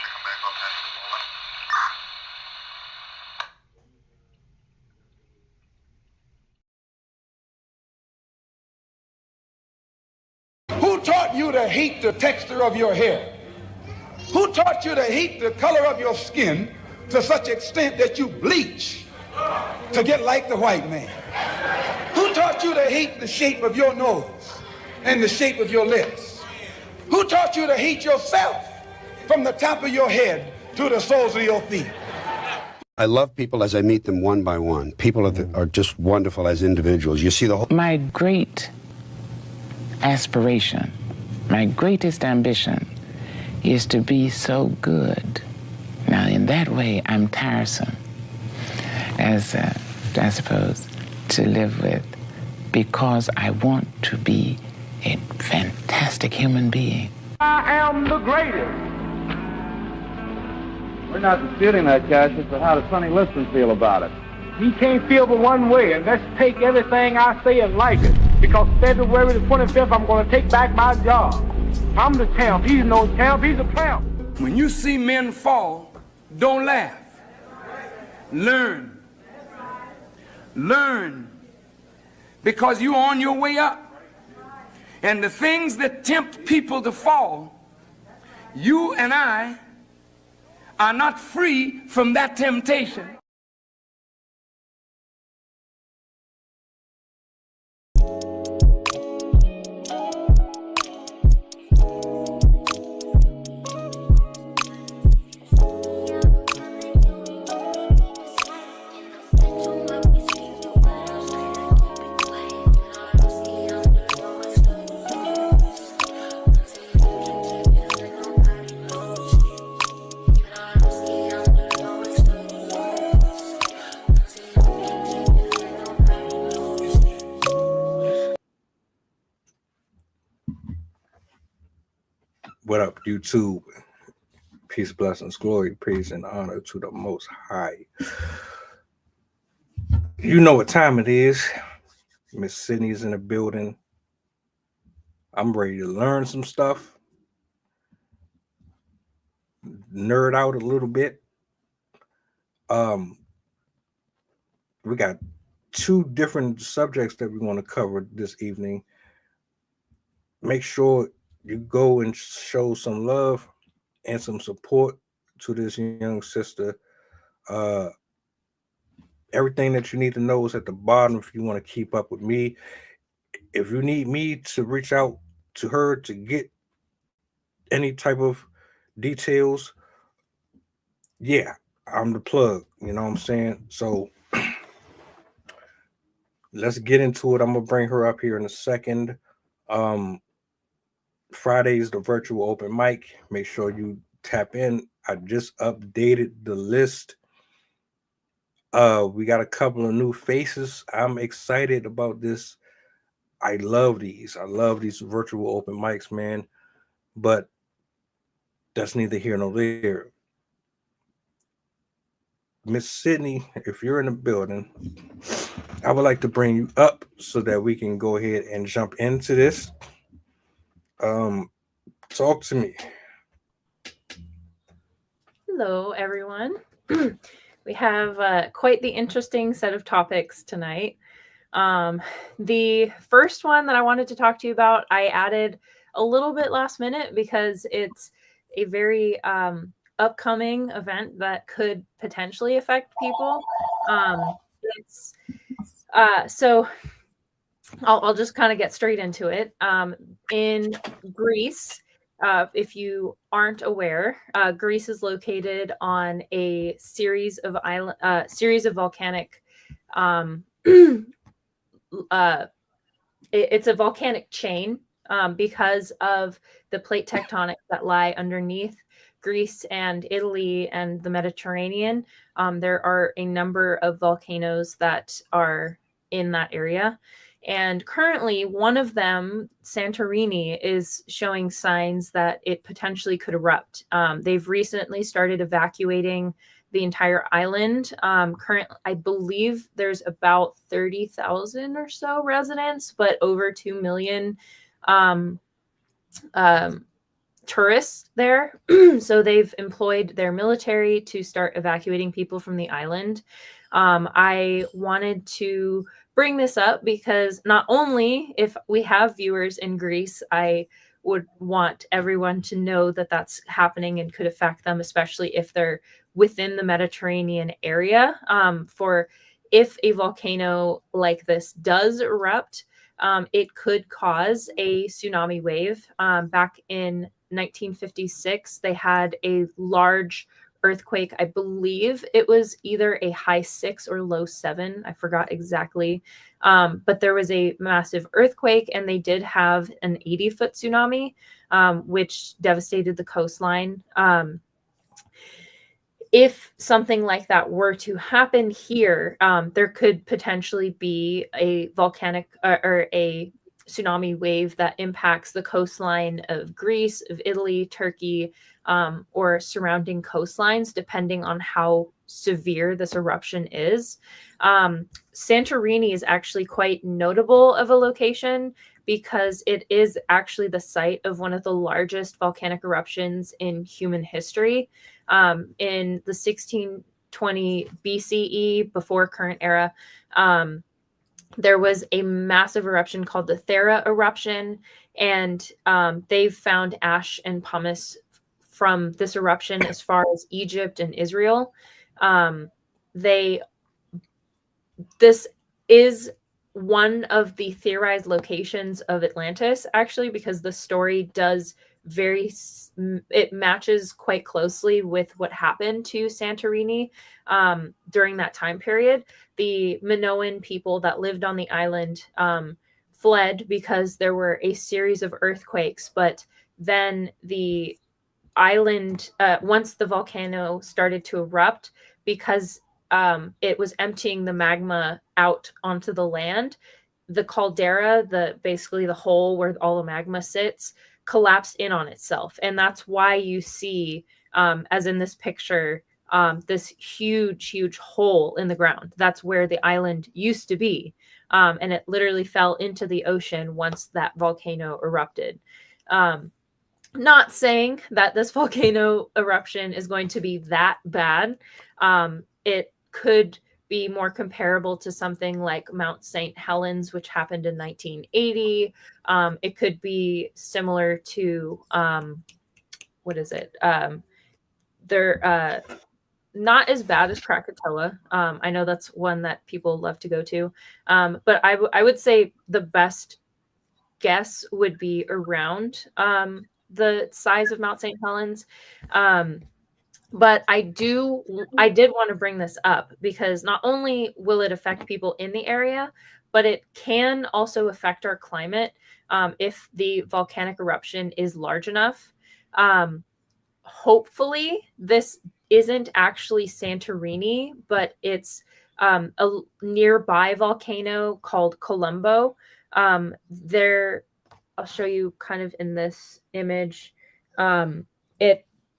come back off after the moment. Who taught you to hate the texture of your hair? Who taught you to hate the color of your skin to such extent that you bleach to get like the white man? Who taught you to hate the shape of your nose and the shape of your lips? Who taught you to hate yourself from the top of your head to the soles of your feet? I love people as I meet them one by one. People are just wonderful as individuals. You see the whole... My great aspiration, my greatest ambition is to be so good. Now, in that way, I'm tiresome, as I suppose, to live with, because I want to be a fantastic human being. I am the greatest. We're not disputing that, Cassius, but how does Sonny Liston feel about it? He can't feel but one way, and let's take everything I say and like it. Because February the 25th, I'm going to take back my job. I'm the champ. He's no champ. He's a tramp. When you see men fall, don't laugh. Learn. Learn. Because you're on your way up. And the things that tempt people to fall, you and I are not free from that temptation. What up, YouTube? Peace, blessings, glory, praise, and honor to the Most High. You know what time it is. Miss Sydney's in the building. I'm ready to learn some stuff. Nerd out a little bit. We got two different subjects that we want to cover this evening. Make sure you go and show some love and some support to this young sister. Everything that you need to know is at the bottom if you want to keep up with me. If you need me to reach out to her to get any type of details, yeah, I'm the plug. You know what I'm saying? So let's get into it. I'm going to bring her up here in a second. Friday's the virtual open mic. Make sure you tap in. I just updated the list. We got a couple of new faces. I'm excited about this. I love these. I love these virtual open mics, man. But that's neither here nor there. Miss Sydney, if you're in the building, I would like to bring you up so that we can go ahead and jump into this. Talk to me. Hello, everyone. We have quite the interesting set of topics tonight. The first one that I wanted to talk to you about, I added a little bit last minute because it's a very upcoming event that could potentially affect people. So I'll just kind of get straight into it. In Greece, if you aren't aware, Greece is located on a series of volcanic. It's a volcanic chain because of the plate tectonics that lie underneath Greece and Italy and the Mediterranean. There are a number of volcanoes that are in that area. And currently, one of them, Santorini, is showing signs that it potentially could erupt. They've recently started evacuating the entire island. Currently, I believe there's about 30,000 or so residents, but over 2 million tourists there. So they've employed their military to start evacuating people from the island. I wanted to bring this up because not only if we have viewers in Greece, I would want everyone to know that that's happening and could affect them, especially if they're within the Mediterranean area. For if a volcano like this does erupt, it could cause a tsunami wave. Back in 1956, they had a large earthquake. I believe it was either a high 6 or low 7. I forgot exactly. But there was a massive earthquake, and they did have an 80-foot tsunami, which devastated the coastline. If something like that were to happen here, there could potentially be a volcanic or a tsunami wave that impacts the coastline of Greece, of Italy, Turkey, or surrounding coastlines, depending on how severe this eruption is. Santorini is actually quite notable of a location because it is actually the site of one of the largest volcanic eruptions in human history. In the 1620 BCE, before current era, there was a massive eruption called the Thera eruption, and they've found ash and pumice from this eruption as far as Egypt and Israel. This is one of the theorized locations of Atlantis, actually, because the story does it matches quite closely with what happened to Santorini during that time period. The Minoan people that lived on the island fled because there were a series of earthquakes, but then the island, once the volcano started to erupt, because it was emptying the magma out onto the land, the caldera, basically the hole where all the magma sits, collapsed in on itself. And that's why you see, as in this picture, this huge hole in the ground. That's where the island used to be. And it literally fell into the ocean once that volcano erupted. Not saying that this volcano eruption is going to be that bad. It could be more comparable to something like Mount St. Helens, which happened in 1980. It could be similar to, what is it? They're not as bad as Krakatoa. I know that's one that people love to go to. But I would say the best guess would be around the size of Mount St. Helens. But I did want to bring this up because not only will it affect people in the area, but it can also affect our climate if the volcanic eruption is large enough. Hopefully, this isn't actually Santorini, but it's a nearby volcano called Colombo. I'll show you kind of in this image.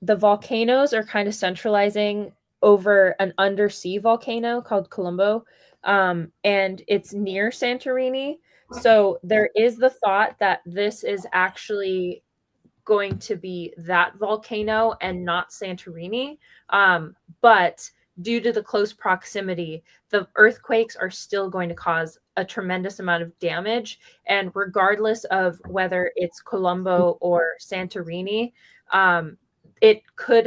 The volcanoes are kind of centralizing over an undersea volcano called Colombo, and it's near Santorini. So there is the thought that this is actually going to be that volcano and not Santorini. But due to the close proximity, the earthquakes are still going to cause a tremendous amount of damage. And regardless of whether it's Colombo or Santorini, it could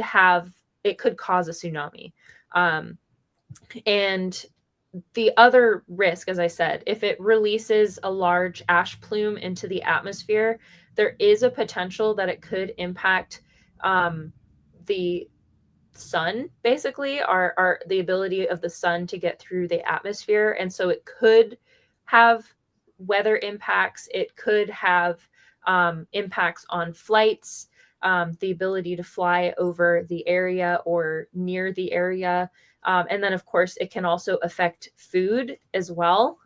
cause a tsunami. And the other risk, as I said, if it releases a large ash plume into the atmosphere, there is a potential that it could impact the sun, basically, the ability of the sun to get through the atmosphere. And so it could have weather impacts. It could have impacts on flights, the ability to fly over the area or near the area. And then, of course, it can also affect food as well.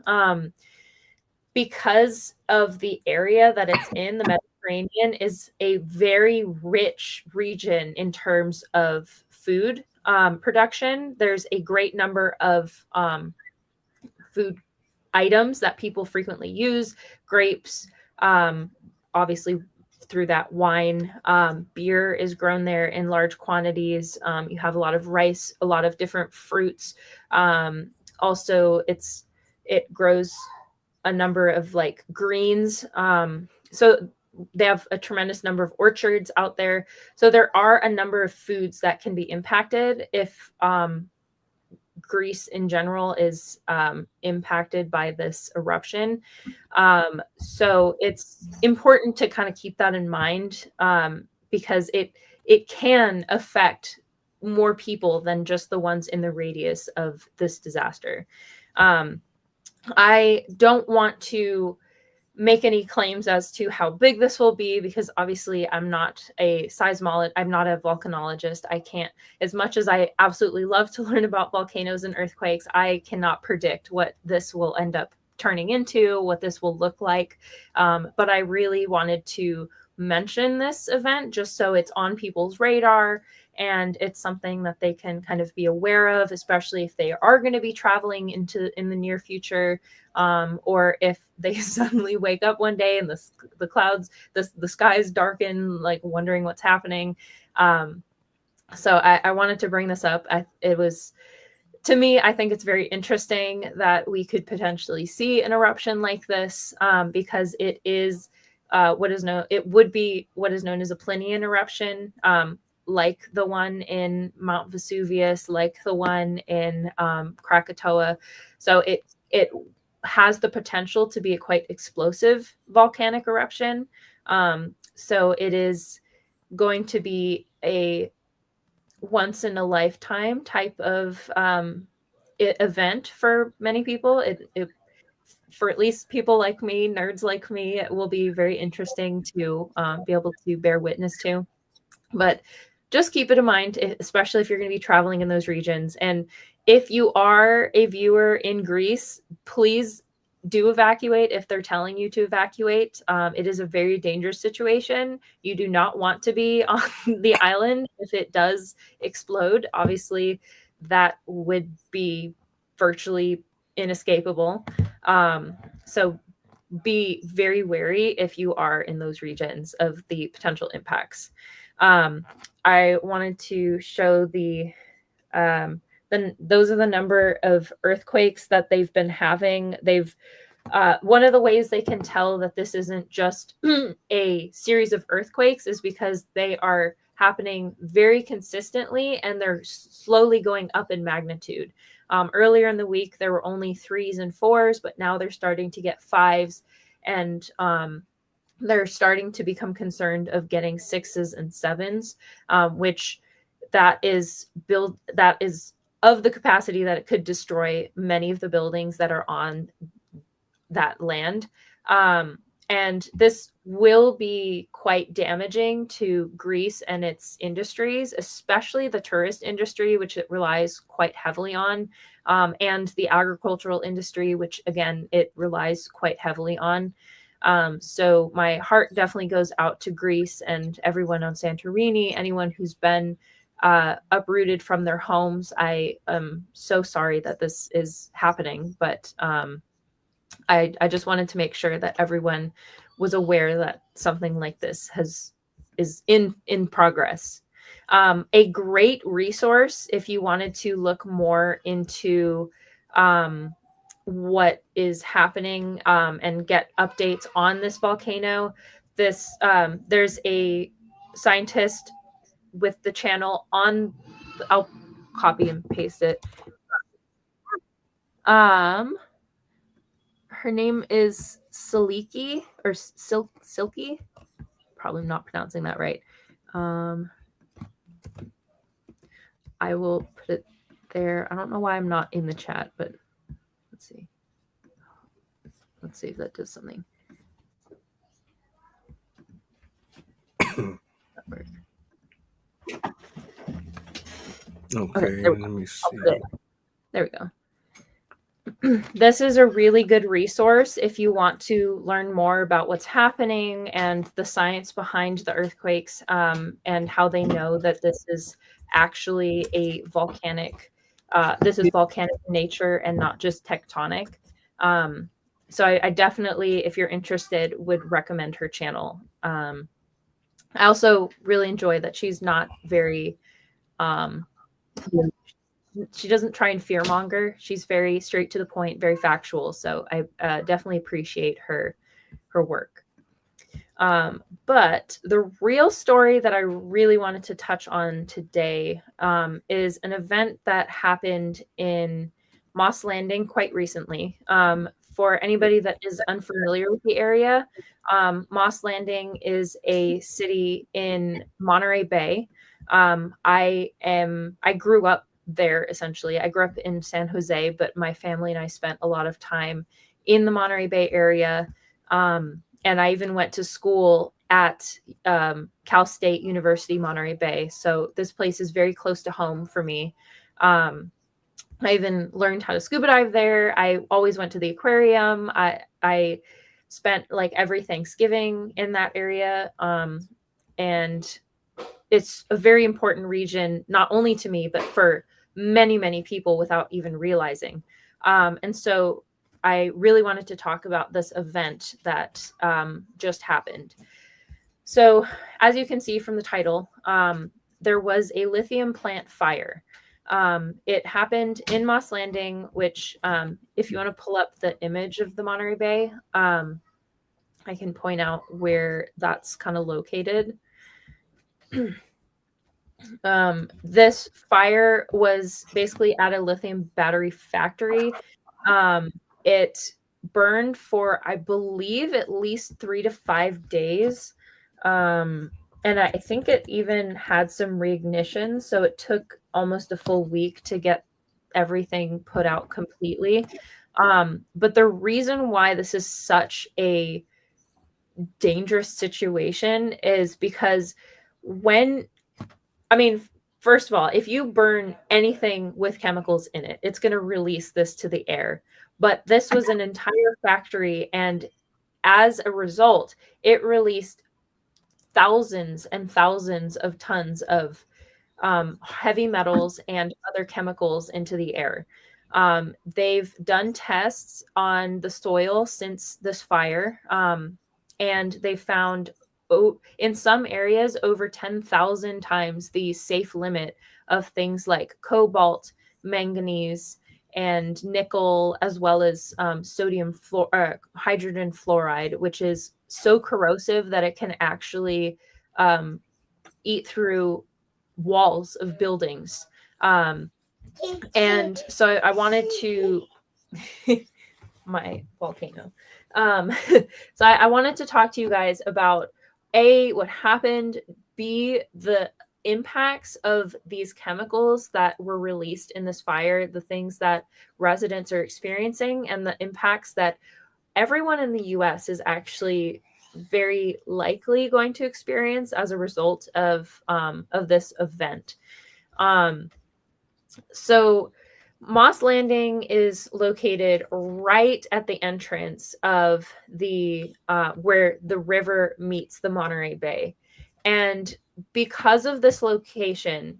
Because of the area that it's in, the Mediterranean is a very rich region in terms of food production. There's a great number of food items that people frequently use. Grapes, obviously through that wine. Beer is grown there in large quantities. You have a lot of rice, a lot of different fruits. Also, it grows a number of like greens. So they have a tremendous number of orchards out there. So there are a number of foods that can be impacted if Greece in general is impacted by this eruption. So it's important to kind of keep that in mind because it can affect more people than just the ones in the radius of this disaster. I don't want to make any claims as to how big this will be because obviously I'm not a seismologist. I'm not a volcanologist. I can't, as much as I absolutely love to learn about volcanoes and earthquakes, I cannot predict what this will end up turning into, what this will look like. But I really wanted to mention this event just so it's on people's radar and it's something that they can kind of be aware of, especially if they are going to be traveling in the near future, or if they suddenly wake up one day and the clouds, the skies darken, like wondering what's happening. So I wanted to bring this up. To me, I think it's very interesting that we could potentially see an eruption like this because it is it would be what is known as a Plinian eruption, like the one in Mount Vesuvius, like the one in Krakatoa. So it has the potential to be a quite explosive volcanic eruption. So it is going to be a once in a lifetime type of event for many people. For at least people like me, nerds like me, it will be very interesting to be able to bear witness to. But just keep it in mind, especially if you're going to be traveling in those regions. And if you are a viewer in Greece, please do evacuate if they're telling you to evacuate. It is a very dangerous situation. You do not want to be on the island if it does explode. Obviously, that would be virtually inescapable. So be very wary if you are in those regions of the potential impacts. I wanted to show those are the number of earthquakes that they've been having. One of the ways they can tell that this isn't just a series of earthquakes is because they are happening very consistently and they're slowly going up in magnitude. Earlier in the week, there were only 3s and 4s, but now they're starting to get 5s, and they're starting to become concerned of getting 6s and 7s, which that is of the capacity that it could destroy many of the buildings that are on that land. And this will be quite damaging to Greece and its industries, especially the tourist industry, which it relies quite heavily on, and the agricultural industry, which, again, it relies quite heavily on. So my heart definitely goes out to Greece and everyone on Santorini, anyone who's been uprooted from their homes. I am so sorry that this is happening, but I just wanted to make sure that everyone was aware that something like this is in progress. A great resource if you wanted to look more into what is happening and get updates on this volcano. There's a scientist with the channel on. I'll copy and paste it. Her name is Silky or Silky. Probably not pronouncing that right. I will put it there. I don't know why I'm not in the chat, but let's see. Let's see if that does something. Okay, let me see. There we go. This is a really good resource if you want to learn more about what's happening and the science behind the earthquakes, and how they know that this is actually a volcanic. This is volcanic in nature and not just tectonic. So I definitely, if you're interested, would recommend her channel. I also really enjoy that she's not very, she doesn't try and fearmonger. She's very straight to the point, very factual. So I definitely appreciate her work. But the real story that I really wanted to touch on today is an event that happened in Moss Landing quite recently. For anybody that is unfamiliar with the area, Moss Landing is a city in Monterey Bay. I grew up there essentially. I grew up in San Jose, but my family and I spent a lot of time in the Monterey Bay area. And I even went to school at Cal State University, Monterey Bay. So this place is very close to home for me. I even learned how to scuba dive there. I always went to the aquarium. I spent like every Thanksgiving in that area. And it's a very important region, not only to me, but for many, many people without even realizing. And so I really wanted to talk about this event that just happened. So as you can see from the title, there was a lithium plant fire. It happened in Moss Landing, which if you want to pull up the image of the Monterey Bay, I can point out where that's kind of located. This fire was basically at a lithium battery factory. It burned for, I believe, at least 3 to 5 days. And I think it even had some reignition. So it took almost a full week to get everything put out completely. But the reason why this is such a dangerous situation is because first of all, if you burn anything with chemicals in it, it's going to release this to the air. But this was an entire factory, and as a result, it released thousands and thousands of tons of heavy metals and other chemicals into the air. They've done tests on the soil since this fire, and they found in some areas over 10,000 times the safe limit of things like cobalt, manganese, and nickel, as well as hydrogen fluoride, which is so corrosive that it can actually eat through walls of buildings. And so I wanted to my volcano. So I wanted to talk to you guys about A, what happened, B, the impacts of these chemicals that were released in this fire, the things that residents are experiencing, and the impacts that everyone in the US is actually very likely going to experience as a result of this event. So Moss Landing is located right at the entrance of the where the river meets the Monterey Bay. And because of this location,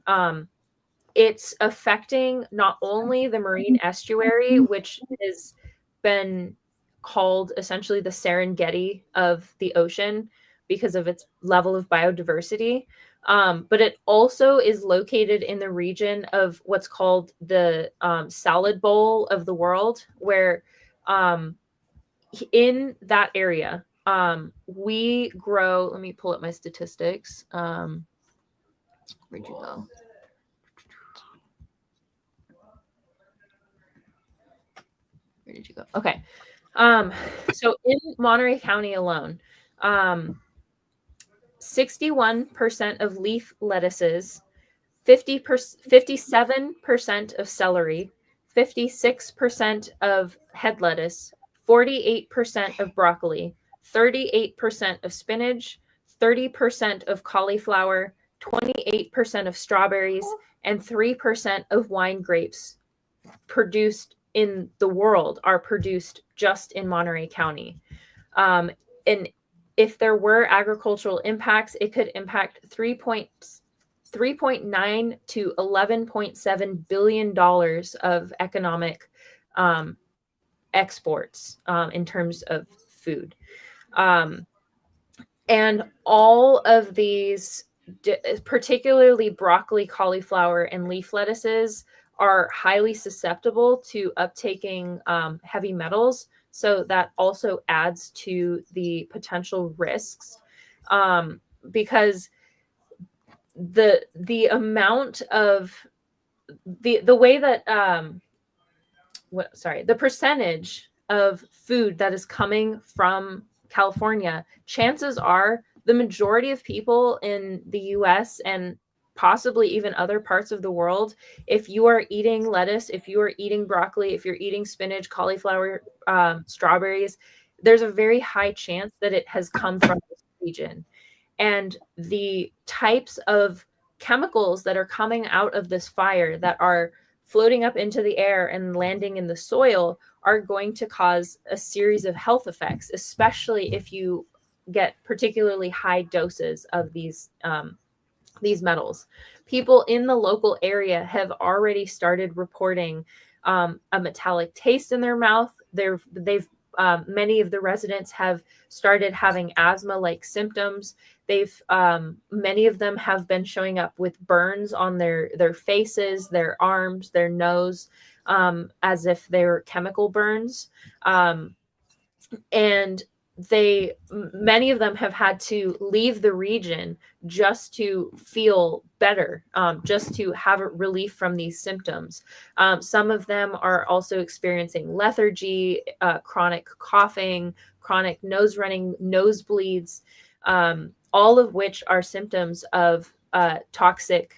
it's affecting not only the marine estuary, which has been called essentially the Serengeti of the ocean because of its level of biodiversity, but it also is located in the region of what's called the salad bowl of the world, where in that area, we grow, let me pull up my statistics. Where'd you go? Where did you go? Okay. So in Monterey County alone, 61% of leaf lettuces, 57% of celery, 56% of head lettuce, 48% of broccoli, 38% of spinach, 30% of cauliflower, 28% of strawberries, and 3% of wine grapes produced in the world are produced just in Monterey County. And if there were agricultural impacts, it could impact $3.9 to $11.7 billion of economic exports in terms of food. And all of these, particularly broccoli, cauliflower, and leaf lettuces, are highly susceptible to uptaking heavy metals. So that also adds to the potential risks, because the amount of the way that the percentage of food that is coming from California, chances are the majority of people in the US and possibly even other parts of the world, if you are eating lettuce, if you are eating broccoli, if you're eating spinach, cauliflower, strawberries, there's a very high chance that it has come from this region. And the types of chemicals that are coming out of this fire that are floating up into the air and landing in the soil are going to cause a series of health effects, especially if you get particularly high doses of these metals. People in the local area have already started reporting a metallic taste in their mouth. Many of the residents have started having asthma-like symptoms. Many of them have been showing up with burns on their faces, their arms, their nose, as if they were chemical burns. And many of them have had to leave the region just to feel better, just to have relief from these symptoms. Some of them are also experiencing lethargy, chronic coughing, chronic nose running, nosebleeds, all of which are symptoms of toxicity.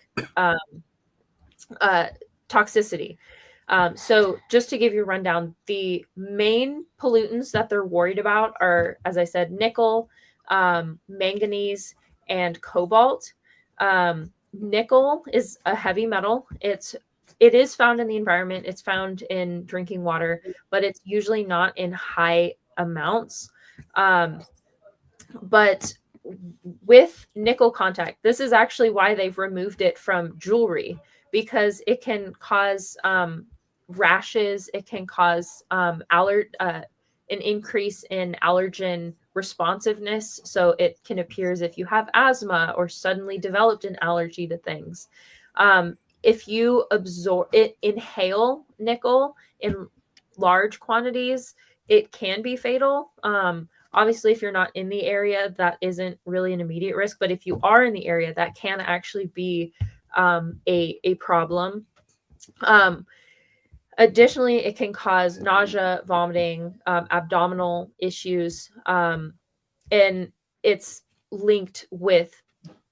So just to give you a rundown, the main pollutants that they're worried about are, as I said, nickel, manganese, and cobalt. Nickel is a heavy metal. It is found in the environment. It's found in drinking water, but it's usually not in high amounts. But with nickel contact, this is actually why they've removed it from jewelry, because it can cause rashes. It can cause an increase in allergen responsiveness. So it can appear as if you have asthma or suddenly developed an allergy to things. If you inhale nickel in large quantities, it can be fatal. Obviously, if you're not in the area, that isn't really an immediate risk. But if you are in the area, that can actually be a problem. Additionally, it can cause nausea, vomiting, abdominal issues, and it's linked with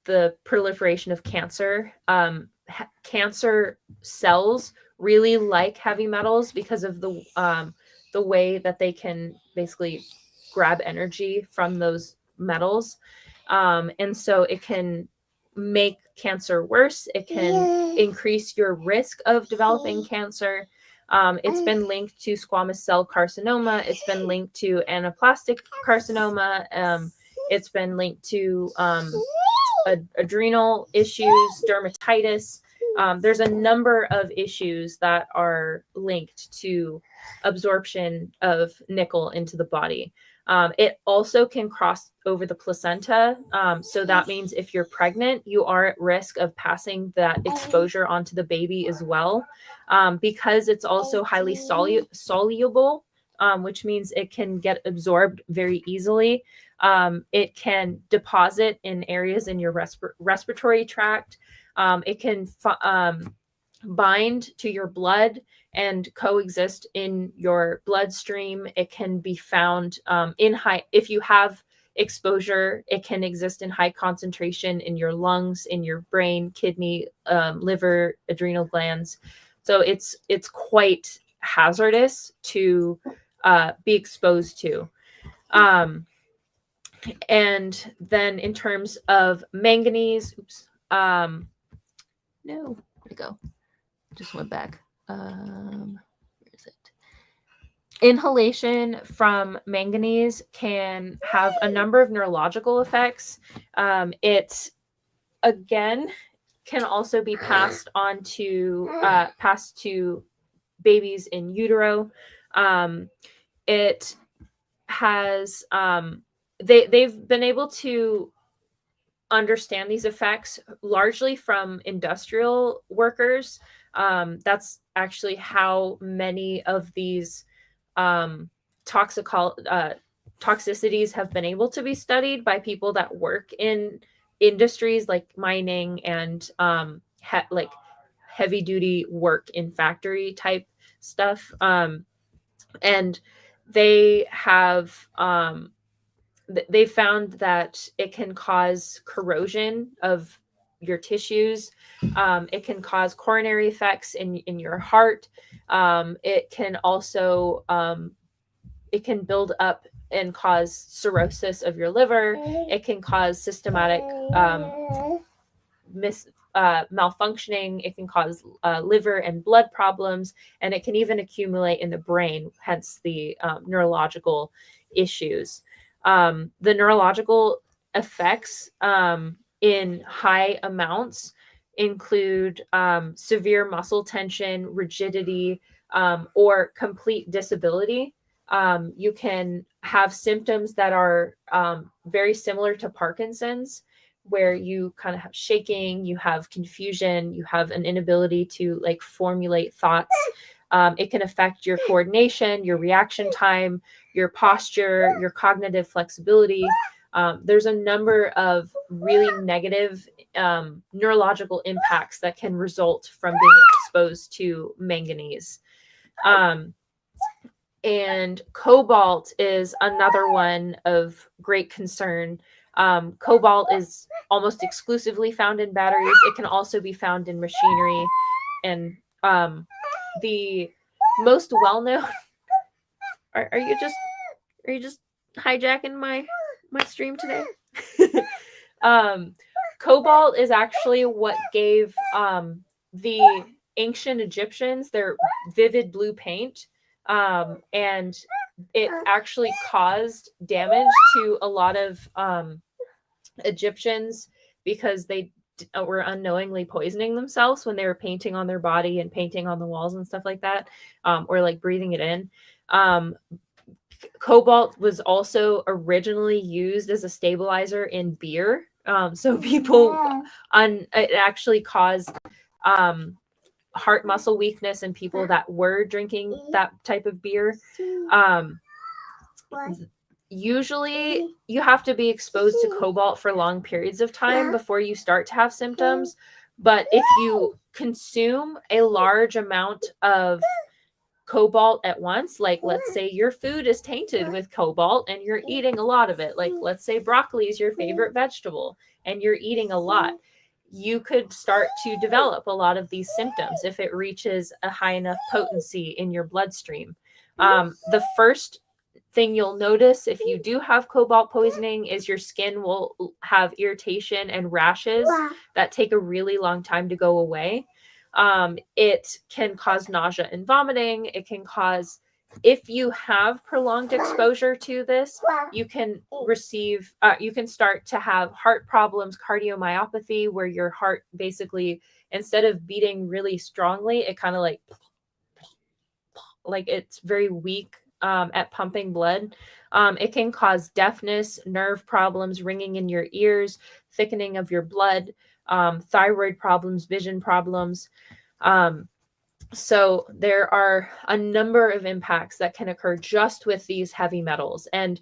the proliferation of cancer. Cancer cells really like heavy metals because of the way that they can basically grab energy from those metals. And so it can make cancer worse. It can increase your risk of developing cancer. It's been linked to squamous cell carcinoma. It's been linked to anaplastic carcinoma. It's been linked to adrenal issues, dermatitis. There's a number of issues that are linked to absorption of nickel into the body. It also can cross over the placenta. So that means if you're pregnant, you are at risk of passing that exposure onto the baby as well, because it's also highly soluble, which means it can get absorbed very easily. It can deposit in areas in your respiratory tract. It can bind to your blood and coexist in your bloodstream. It can be found if you have exposure, it can exist in high concentration in your lungs, in your brain, kidney, liver, adrenal glands. So it's quite hazardous to be exposed to. And then in terms of manganese, no, where'd it go? Just went back. Where is it? Inhalation from manganese can have a number of neurological effects. It, again, can also be passed to babies in utero. It has they've been able to understand these effects largely from industrial workers. That's actually how many of these toxicities have been able to be studied by people that work in industries like mining and like heavy duty work in factory type stuff. And they have they found that it can cause corrosion of your tissues. It can cause coronary effects in your heart. It can also it can build up and cause cirrhosis of your liver. It can cause systematic malfunctioning. It can cause liver and blood problems, and it can even accumulate in the brain, hence the neurological issues. The neurological effects in high amounts include severe muscle tension, rigidity, or complete disability. You can have symptoms that are very similar to Parkinson's, where you kind of have shaking, you have confusion, you have an inability to like formulate thoughts. It can affect your coordination, your reaction time, your posture, your cognitive flexibility. There's a number of really negative neurological impacts that can result from being exposed to manganese. And cobalt is another one of great concern. Cobalt is almost exclusively found in batteries. It can also be found in machinery. And the most well-known are you just hijacking my stream today? Cobalt is actually what gave the ancient Egyptians their vivid blue paint. And it actually caused damage to a lot of Egyptians because they were unknowingly poisoning themselves when they were painting on their body and painting on the walls and stuff like that, or like breathing it in. Cobalt was also originally used as a stabilizer in beer. So people, it actually caused heart muscle weakness in people that were drinking that type of beer. Usually you have to be exposed to cobalt for long periods of time before you start to have symptoms. But if you consume a large amount of cobalt at once, like let's say your food is tainted with cobalt and you're eating a lot of it, like let's say broccoli is your favorite vegetable and you're eating a lot, you could start to develop a lot of these symptoms if it reaches a high enough potency in your bloodstream. The first thing you'll notice if you do have cobalt poisoning is your skin will have irritation and rashes that take a really long time to go away. It can cause nausea and vomiting. It can cause, if you have prolonged exposure to this, you can receive, you can start to have heart problems, cardiomyopathy, where your heart basically, instead of beating really strongly, it kind of like it's very weak at pumping blood. It can cause deafness, nerve problems, ringing in your ears, thickening of your blood, thyroid problems, vision problems. So there are a number of impacts that can occur just with these heavy metals, and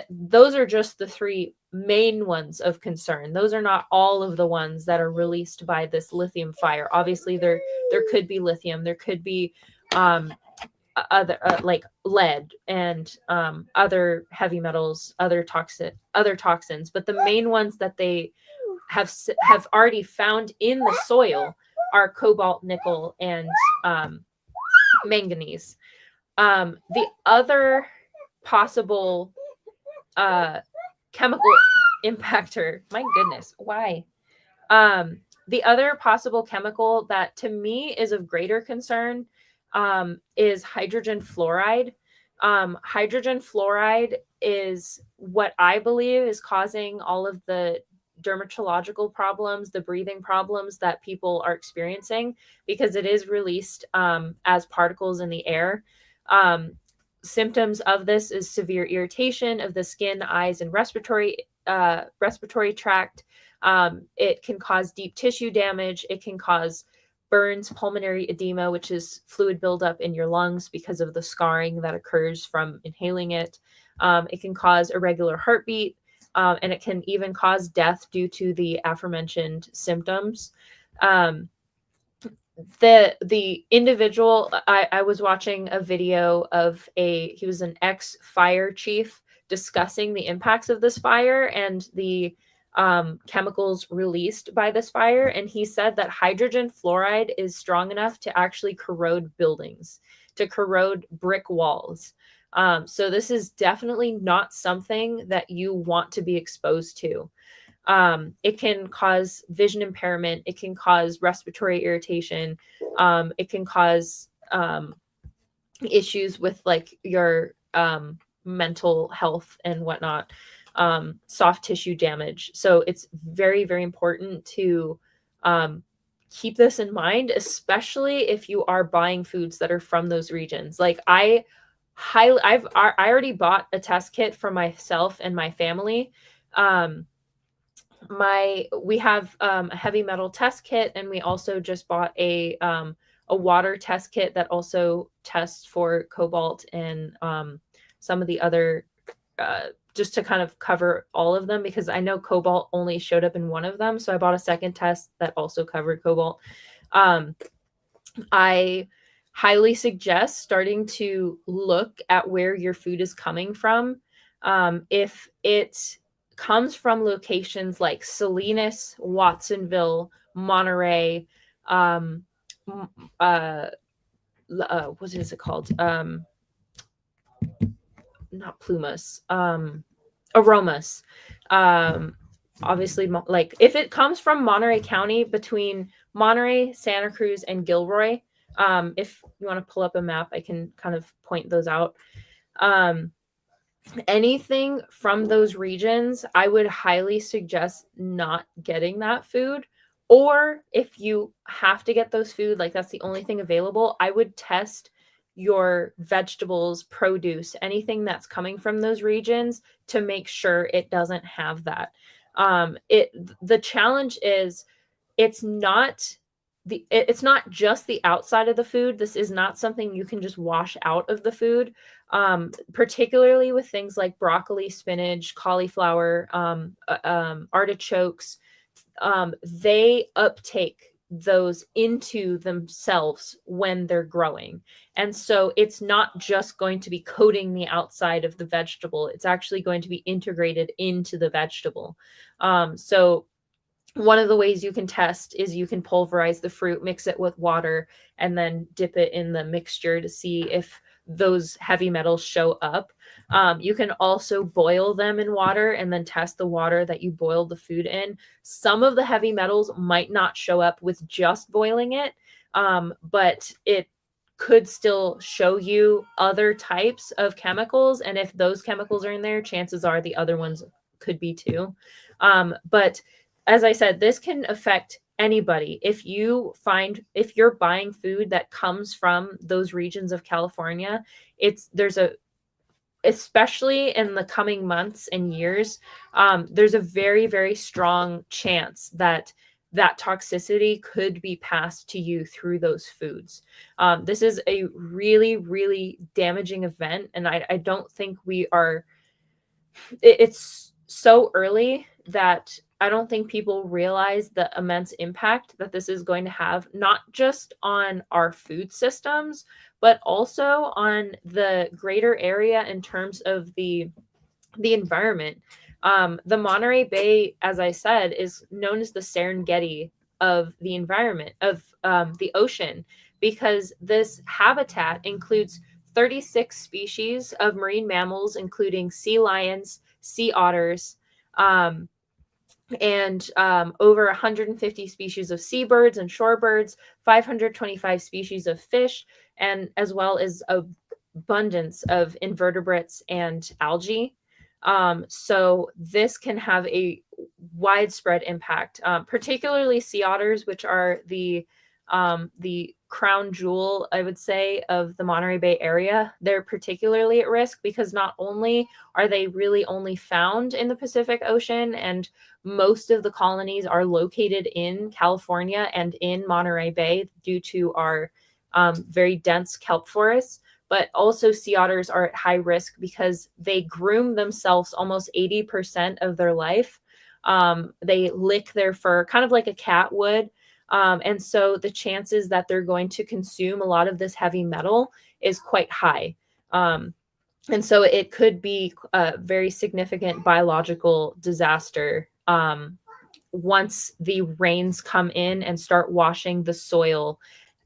those are just the three main ones of concern. Those are not all of the ones that are released by this lithium fire. Obviously, there could be lithium, there could be other like lead and other heavy metals, other toxins, but the main ones that they have already found in the soil are cobalt, nickel, and manganese. The other possible chemical impactor, my goodness, why? The other possible chemical that to me is of greater concern is hydrogen fluoride. Hydrogen fluoride is what I believe is causing all of the dermatological problems, the breathing problems that people are experiencing, because it is released as particles in the air. symptoms of this is severe irritation of the skin, eyes, and respiratory tract. It can cause deep tissue damage. It can cause burns, pulmonary edema, which is fluid buildup in your lungs because of the scarring that occurs from inhaling it. It can cause irregular heartbeat, and it can even cause death due to the aforementioned symptoms. The individual, I was watching a video of he was an ex-fire chief discussing the impacts of this fire and the chemicals released by this fire. And he said that hydrogen fluoride is strong enough to actually corrode buildings, to corrode brick walls. So this is definitely not something that you want to be exposed to. It can cause vision impairment. It can cause respiratory irritation. It can cause issues with like your mental health and whatnot, soft tissue damage. So it's very, very important to keep this in mind, especially if you are buying foods that are from those regions. Like I already bought a test kit for myself and my family. We have a heavy metal test kit, and we also just bought a water test kit that also tests for cobalt and some of the other, just to kind of cover all of them, because I know cobalt only showed up in one of them. So I bought a second test that also covered cobalt. I highly suggest starting to look at where your food is coming from. If it comes from locations like Salinas, Watsonville, Monterey, what is it called? Not Plumas, Aromas. Obviously, like if it comes from Monterey County, between Monterey, Santa Cruz, and Gilroy, if you want to pull up a map, I can kind of point those out. Anything from those regions, I would highly suggest not getting that food. Or if you have to get those food, like that's the only thing available, I would test your vegetables, produce, anything that's coming from those regions to make sure it doesn't have that. The challenge is it's not just the outside of the food. This is not something you can just wash out of the food, particularly with things like broccoli, spinach, cauliflower, artichokes. They uptake those into themselves when they're growing. And so it's not just going to be coating the outside of the vegetable. It's actually going to be integrated into the vegetable. So one of the ways you can test is you can pulverize the fruit, mix it with water, and then dip it in the mixture to see if those heavy metals show up. You can also boil them in water and then test the water that you boiled the food in. Some of the heavy metals might not show up with just boiling it, but it could still show you other types of chemicals. And if those chemicals are in there, chances are the other ones could be too. But as I said, this can affect anybody. If you're buying food that comes from those regions of California, especially in the coming months and years, there's a very, very strong chance that toxicity could be passed to you through those foods. This is a really, really damaging event. And I don't think it's so early that I don't think people realize the immense impact that this is going to have, not just on our food systems, but also on the greater area in terms of the environment. The Monterey Bay, as I said, is known as the Serengeti of the environment, of the ocean, because this habitat includes 36 species of marine mammals, including sea lions, sea otters, and over 150 species of seabirds and shorebirds, 525 species of fish, and as well as abundance of invertebrates and algae. So this can have a widespread impact, particularly sea otters, which are the the crown jewel, I would say, of the Monterey Bay area. They're particularly at risk because not only are they really only found in the Pacific Ocean, and most of the colonies are located in California and in Monterey Bay due to our very dense kelp forests, but also sea otters are at high risk because they groom themselves almost 80% of their life. They lick their fur kind of like a cat would. And so the chances that they're going to consume a lot of this heavy metal is quite high. And so it could be a very significant biological disaster once the rains come in and start washing the soil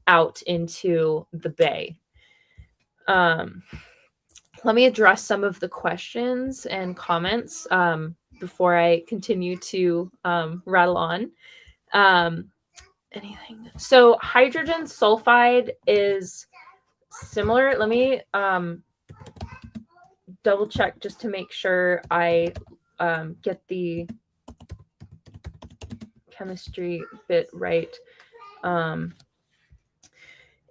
out into the bay. Let me address some of the questions and comments before I continue to rattle on. Anything. So hydrogen sulfide is similar. Let me double check just to make sure I get the chemistry bit right.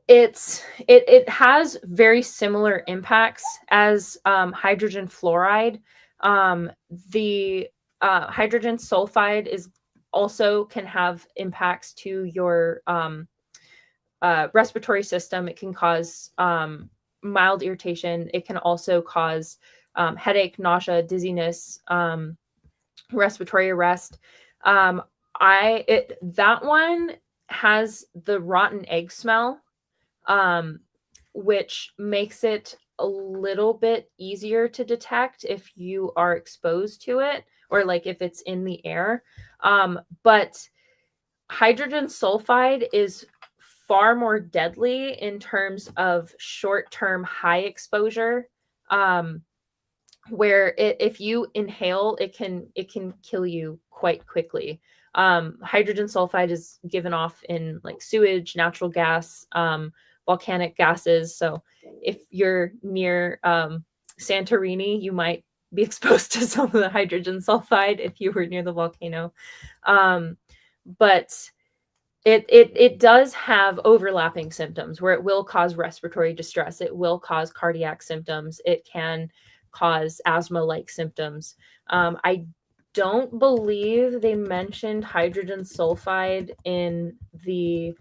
It has very similar impacts as hydrogen fluoride. The hydrogen sulfide is also can have impacts to your respiratory system. It can cause mild irritation. It can also cause headache, nausea, dizziness, respiratory arrest. That one has the rotten egg smell, which makes it a little bit easier to detect if you are exposed to it, or like if it's in the air. But hydrogen sulfide is far more deadly in terms of short-term high exposure, where if you inhale, it can kill you quite quickly. Hydrogen sulfide is given off in like sewage, natural gas, volcanic gases. So if you're near Santorini, you might be exposed to some of the hydrogen sulfide if you were near the volcano. But it does have overlapping symptoms where it will cause respiratory distress. It will cause cardiac symptoms. It can cause asthma-like symptoms. I don't believe they mentioned hydrogen sulfide in the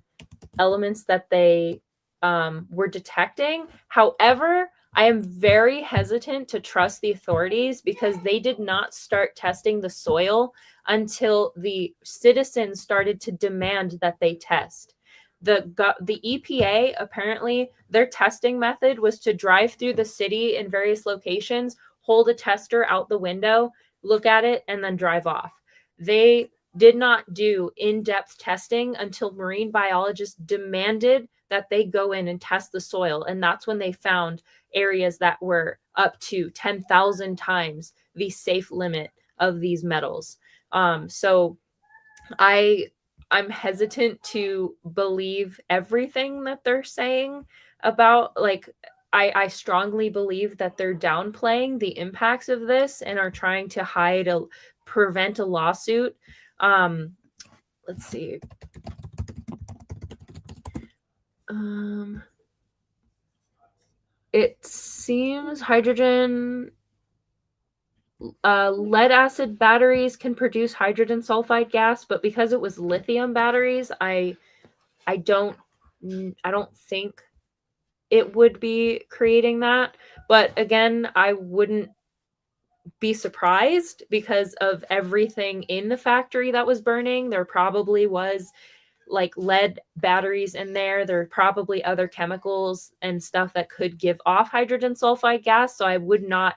elements that they were detecting. However, I am very hesitant to trust the authorities because they did not start testing the soil until the citizens started to demand that they test. The EPA, apparently, their testing method was to drive through the city in various locations, hold a tester out the window, look at it, and then drive off. They did not do in-depth testing until marine biologists demanded that they go in and test the soil. And that's when they found areas that were up to 10,000 times the safe limit of these metals. So I'm hesitant to believe everything that they're saying about, like, I strongly believe that they're downplaying the impacts of this and are trying to prevent a lawsuit. Let's see. It seems hydrogen, lead acid batteries can produce hydrogen sulfide gas, but because it was lithium batteries, I don't think it would be creating that. But again, I wouldn't be surprised because of everything in the factory that was burning. There probably was like lead batteries in there. There are probably other chemicals and stuff that could give off hydrogen sulfide gas. So I would not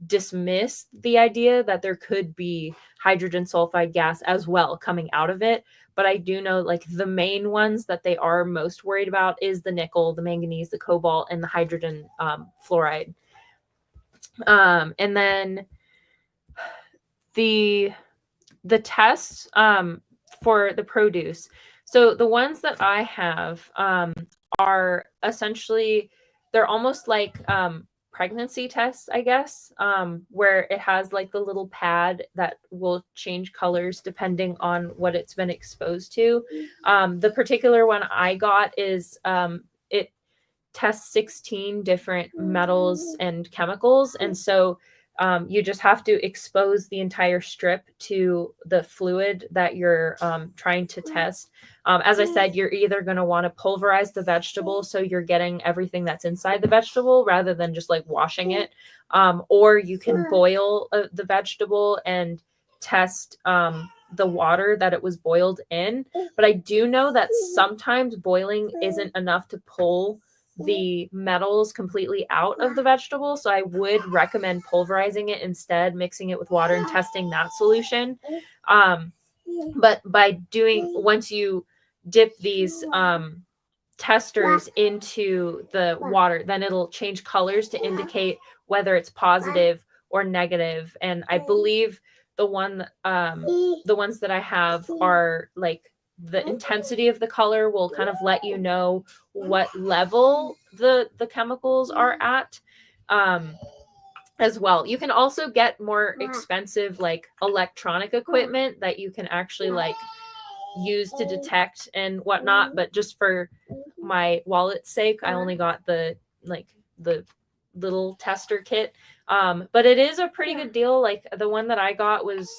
dismiss the idea that there could be hydrogen sulfide gas as well coming out of it. But I do know like the main ones that they are most worried about is the nickel, the manganese, the cobalt, and the hydrogen fluoride. And then the tests for the produce. So the ones that I have are essentially, they're almost like pregnancy test, I guess, where it has like the little pad that will change colors depending on what it's been exposed to. The particular one I got is it tests 16 different metals and chemicals. And so you just have to expose the entire strip to the fluid that you're trying to test. As I said, you're either going to want to pulverize the vegetable so you're getting everything that's inside the vegetable rather than just like washing it. Or you can boil the vegetable and test the water that it was boiled in. But I do know that sometimes boiling isn't enough to pull the metals completely out of the vegetable. So I would recommend pulverizing it instead, mixing it with water and testing that solution. But by once you dip these testers into the water, then it'll change colors to indicate whether it's positive or negative. And I believe the ones that I have are like the intensity of the color will kind of let you know what level the chemicals are at as well. You can also get more expensive like electronic equipment that you can actually like use to detect and whatnot, but just for my wallet's sake, I only got the little tester kit. But it is a pretty good deal. Like the one that I got was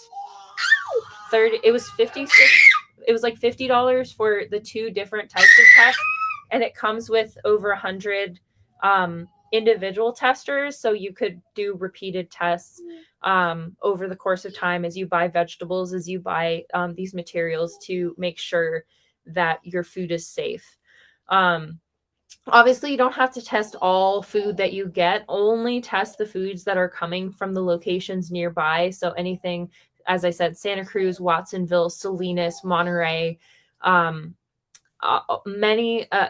it was $56. It was like $50 for the 2 different types of tests, and it comes with over 100 individual testers, so you could do repeated tests over the course of time as you buy vegetables, as you buy these materials to make sure that your food is safe. Obviously, you don't have to test all food that you get. Only test the foods that are coming from the locations nearby. So anything, as I said, Santa Cruz, Watsonville, Salinas, Monterey,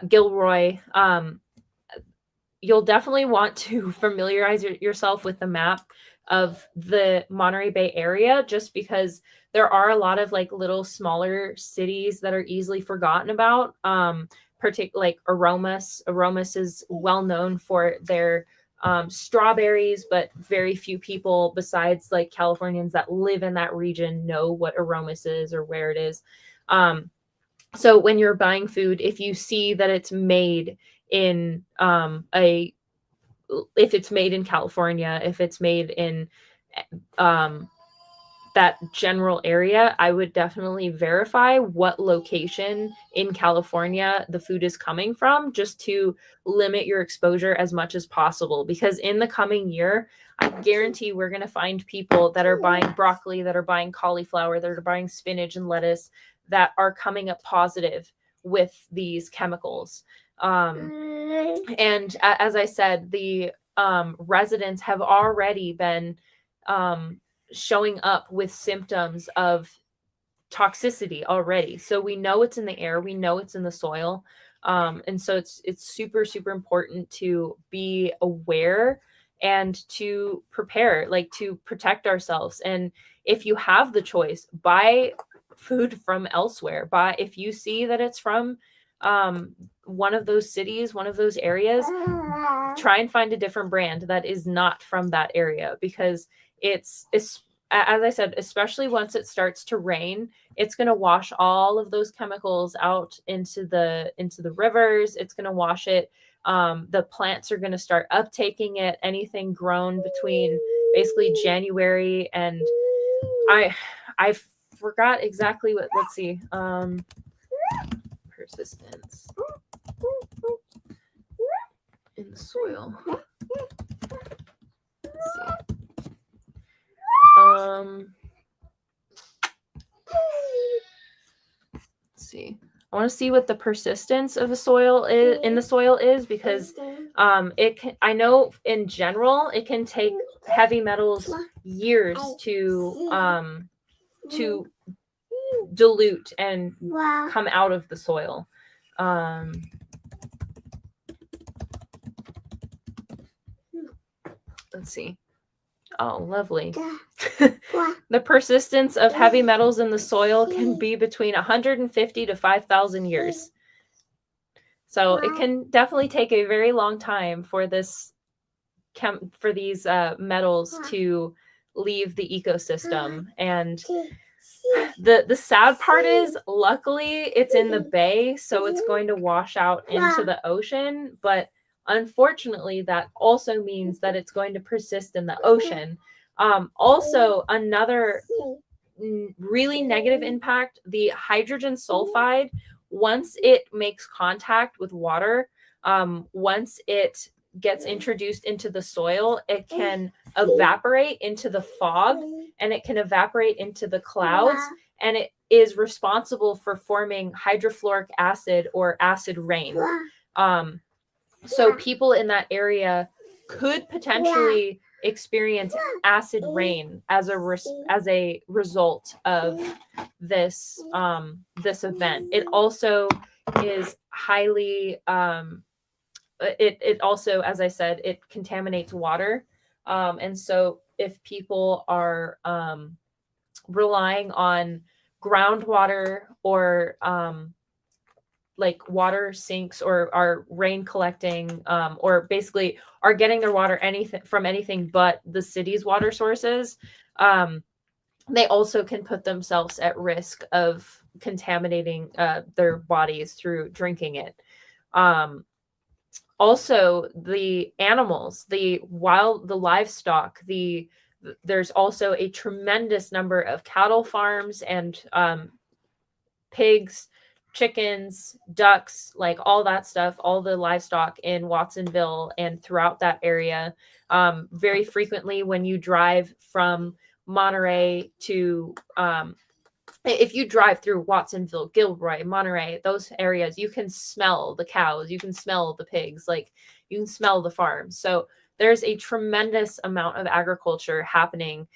Gilroy. You'll definitely want to familiarize yourself with the map of the Monterey Bay area, just because there are a lot of like little smaller cities that are easily forgotten about. Particularly like Aromas. Aromas is well known for their strawberries, but very few people besides like Californians that live in that region know what Aromas is or where it is. So when you're buying food, if you see that it's made in if it's made in California, if it's made in that general area, I would definitely verify what location in California the food is coming from, just to limit your exposure as much as possible. Because in the coming year, I guarantee we're going to find people that are buying broccoli, that are buying cauliflower, that are buying spinach and lettuce that are coming up positive with these chemicals. And as I said, the residents have already been showing up with symptoms of toxicity already. So we know it's in the air, we know it's in the soil. And so it's super, super important to be aware and to prepare, like to protect ourselves. And if you have the choice, buy food from elsewhere. If you see that it's from one of those cities, one of those areas, try and find a different brand that is not from that area, because it's as I said, especially once it starts to rain, it's going to wash all of those chemicals out into the rivers. It's going to wash it. The plants are going to start uptaking it. Anything grown between basically January and I forgot exactly what. Let's see. Persistence in the soil. Let's see. Let's see. I want to see what the persistence of the soil is, because it can, I know in general it can take heavy metals years to dilute and come out of the soil. Let's see. Oh, lovely. The persistence of heavy metals in the soil can be between 150 to 5,000 years. So it can definitely take a very long time for this for these metals to leave the ecosystem. And the sad part is, luckily, it's in the bay, so it's going to wash out into the ocean. But unfortunately, that also means that it's going to persist in the ocean. Also, another really negative impact, the hydrogen sulfide, once it makes contact with water, once it gets introduced into the soil, it can evaporate into the fog, and it can evaporate into the clouds, and it is responsible for forming hydrofluoric acid or acid rain. So people in that area could potentially experience acid rain as a result of this this event. It also is highly it also, as I said, it contaminates water. And so if people are relying on groundwater or like water sinks, or are rain collecting, or basically are getting their water from anything but the city's water sources, they also can put themselves at risk of contaminating their bodies through drinking it. Also, the animals, the livestock, there's also a tremendous number of cattle farms and pigs, chickens, ducks, like all that stuff, all the livestock in Watsonville and throughout that area. Very frequently when you drive from Monterey to, if you drive through Watsonville, Gilroy, Monterey, those areas, you can smell the cows, you can smell the pigs, like you can smell the farms. So there's a tremendous amount of agriculture happening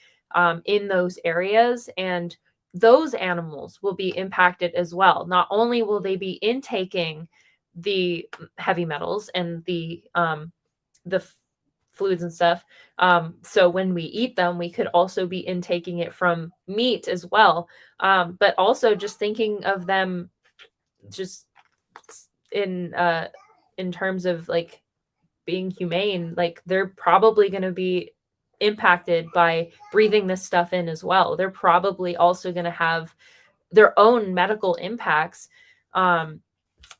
in those areas, and those animals will be impacted as well. Not only will they be intaking the heavy metals and the fluids and stuff, so when we eat them, we could also be intaking it from meat as well. But also just thinking of them just in terms of like being humane, like they're probably going to be impacted by breathing this stuff in as well. They're probably also going to have their own medical impacts.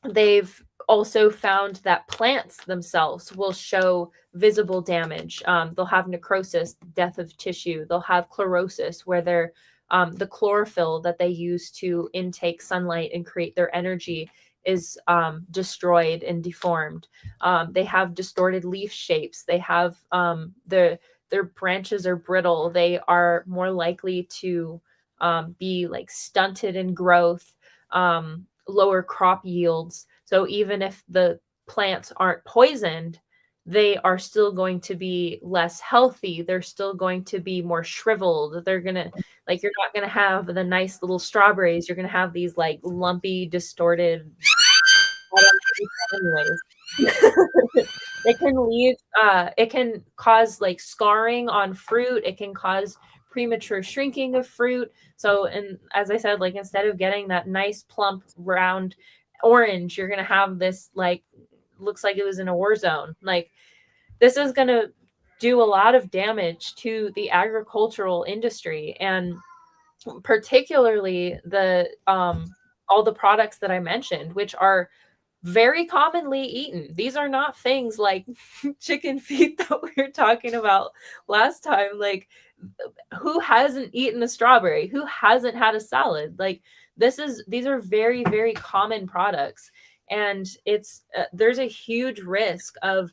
They've also found that plants themselves will show visible damage. They'll have necrosis, death of tissue. They'll have chlorosis, where they're the chlorophyll that they use to intake sunlight and create their energy is destroyed and deformed. They have distorted leaf shapes. They have their branches are brittle. They are more likely to be like stunted in growth, lower crop yields. So even if the plants aren't poisoned, they are still going to be less healthy. They're still going to be more shriveled. They're going to, like, you're not going to have the nice little strawberries. You're going to have these like lumpy, distorted, anyways. It can leave, it can cause like scarring on fruit. It can cause premature shrinking of fruit. So, and as I said, like instead of getting that nice plump round orange, you're going to have this like, looks like it was in a war zone. Like this is going to do a lot of damage to the agricultural industry, and particularly the all the products that I mentioned, which are very commonly eaten. These are not things like chicken feet that we were talking about last time. Like, who hasn't eaten a strawberry? Who hasn't had a salad? Like, these are very, very common products, and it's there's a huge risk of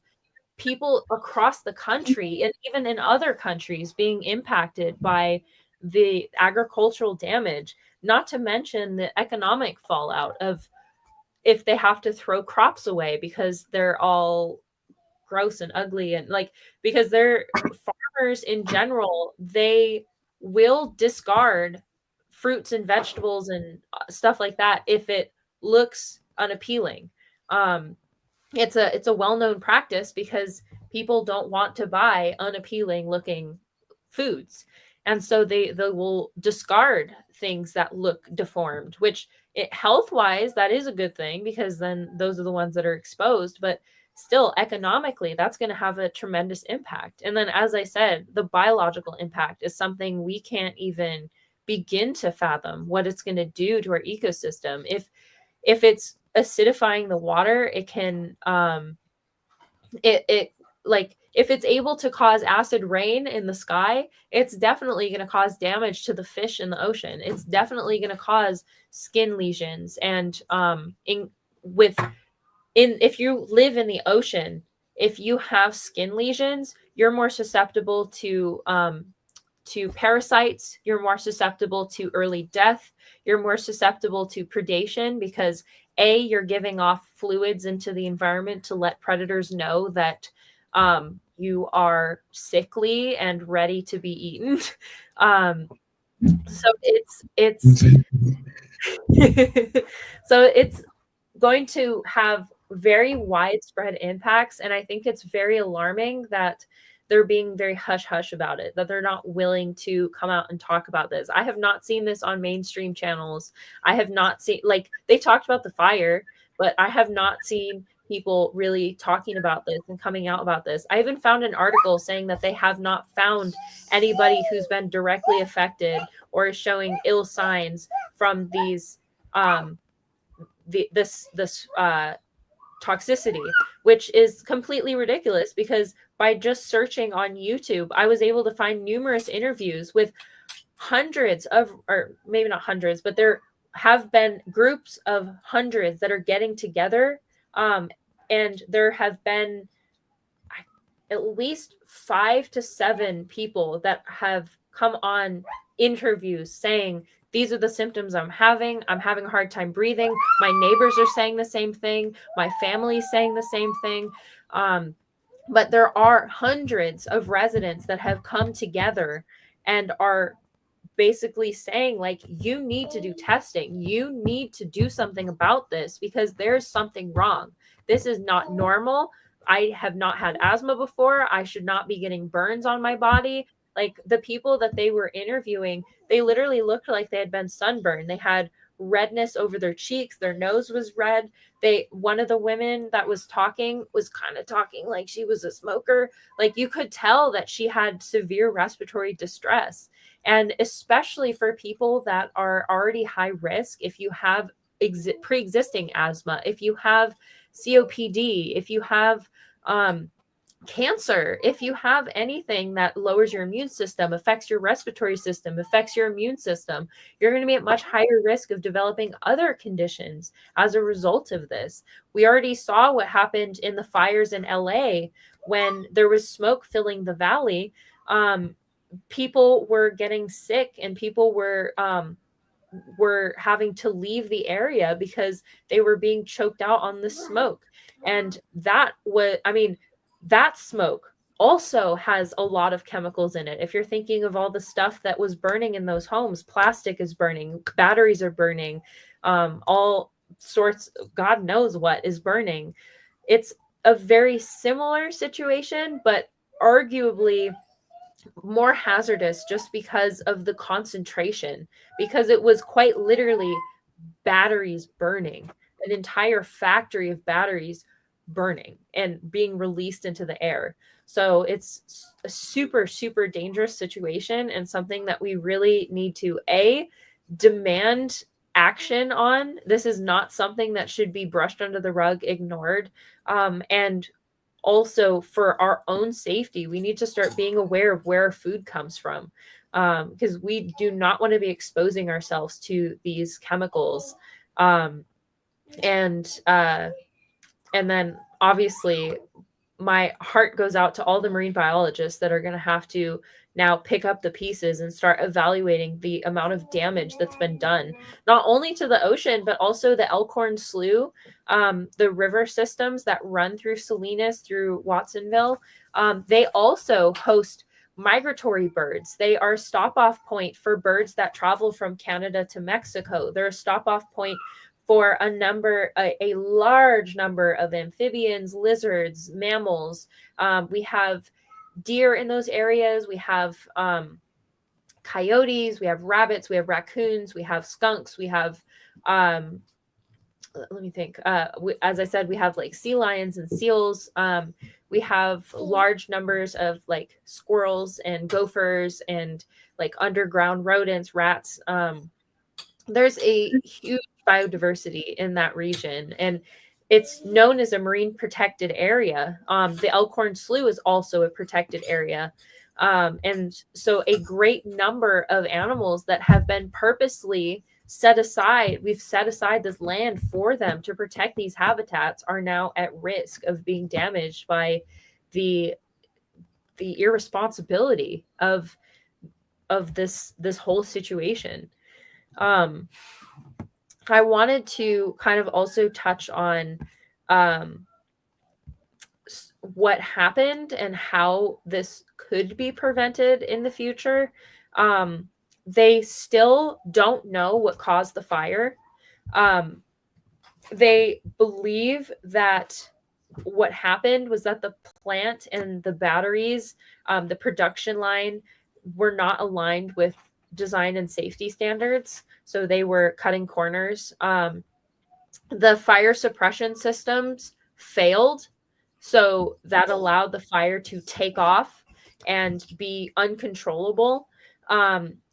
people across the country and even in other countries being impacted by the agricultural damage. Not to mention the economic fallout of if they have to throw crops away because they're all gross and ugly, and like, because they're farmers in general, they will discard fruits and vegetables and stuff like that if it looks unappealing. It's a well-known practice because people don't want to buy unappealing looking foods. And so they will discard things that look deformed, which health-wise, that is a good thing because then those are the ones that are exposed. But still economically, that's going to have a tremendous impact. And then, as I said, the biological impact is something we can't even begin to fathom what it's going to do to our ecosystem. If it's acidifying the water, it can like if it's able to cause acid rain in the sky, it's definitely going to cause damage to the fish in the ocean. It's definitely going to cause skin lesions. And if you live in the ocean, if you have skin lesions, you're more susceptible to parasites, you're more susceptible to early death, you're more susceptible to predation, because you're giving off fluids into the environment to let predators know that you are sickly and ready to be eaten. So it's so it's going to have very widespread impacts, and I think it's very alarming that they're being very hush-hush about it, that they're not willing to come out and talk about this. I have not seen this on mainstream channels. I have not seen, like, they talked about the fire, but I have not seen people really talking about this and coming out about this. I even found an article saying that they have not found anybody who's been directly affected or is showing ill signs from these this toxicity, which is completely ridiculous, because by just searching on YouTube, I was able to find numerous interviews with hundreds of, or maybe not hundreds, but there have been groups of hundreds that are getting together. And there have been at least 5 to 7 people that have come on interviews saying, these are the symptoms I'm having a hard time breathing. My neighbors are saying the same thing. My family's saying the same thing. But there are hundreds of residents that have come together and are basically saying, like, you need to do testing. You need to do something about this, because there's something wrong. This is not normal. I have not had asthma before. I should not be getting burns on my body. Like, the people that they were interviewing, they literally looked like they had been sunburned. They had redness over their cheeks. Their nose was red. One of the women that was talking was kind of talking like she was a smoker. Like, you could tell that she had severe respiratory distress. And especially for people that are already high risk, if you have pre-existing asthma, if you have COPD, if you have cancer, if you have anything that lowers your immune system, affects your respiratory system, affects your immune system, you're going to be at much higher risk of developing other conditions as a result of this. We already saw what happened in the fires in LA when there was smoke filling the valley. People were getting sick, and people were having to leave the area because they were being choked out on the smoke. And that smoke also has a lot of chemicals in it. If you're thinking of all the stuff that was burning in those homes, plastic is burning, batteries are burning, all sorts, God knows what is burning. It's a very similar situation, but arguably more hazardous just because of the concentration, because it was quite literally batteries burning, an entire factory of batteries burning and being released into the air. So it's a super, super dangerous situation, and something that we really need to demand action on. This is not something that should be brushed under the rug, ignored. And also, for our own safety, we need to start being aware of where our food comes from, because we do not want to be exposing ourselves to these chemicals. And then obviously my heart goes out to all the marine biologists that are going to have to now pick up the pieces and start evaluating the amount of damage that's been done, not only to the ocean, but also the Elkhorn Slough, the river systems that run through Salinas, through Watsonville. They also host migratory birds. They are a stop-off point for birds that travel from Canada to Mexico. They're a stop-off point for a large number of amphibians, lizards, mammals. We have deer in those areas. We have coyotes, we have rabbits, we have raccoons, we have skunks, we have let me think. As I said, we have like sea lions and seals. We have large numbers of like squirrels and gophers and like underground rodents, rats. There's a huge biodiversity in that region, and it's known as a marine protected area. The Elkhorn Slough is also a protected area. And so a great number of animals that have been purposely set aside, we've set aside this land for them to protect these habitats, are now at risk of being damaged by the irresponsibility of this whole situation. I wanted to kind of also touch on what happened and how this could be prevented in the future. They still don't know what caused the fire. They believe that what happened was that the plant and the batteries, the production line, were not aligned with design and safety standards. So they were cutting corners. The fire suppression systems failed. So that allowed the fire to take off and be uncontrollable.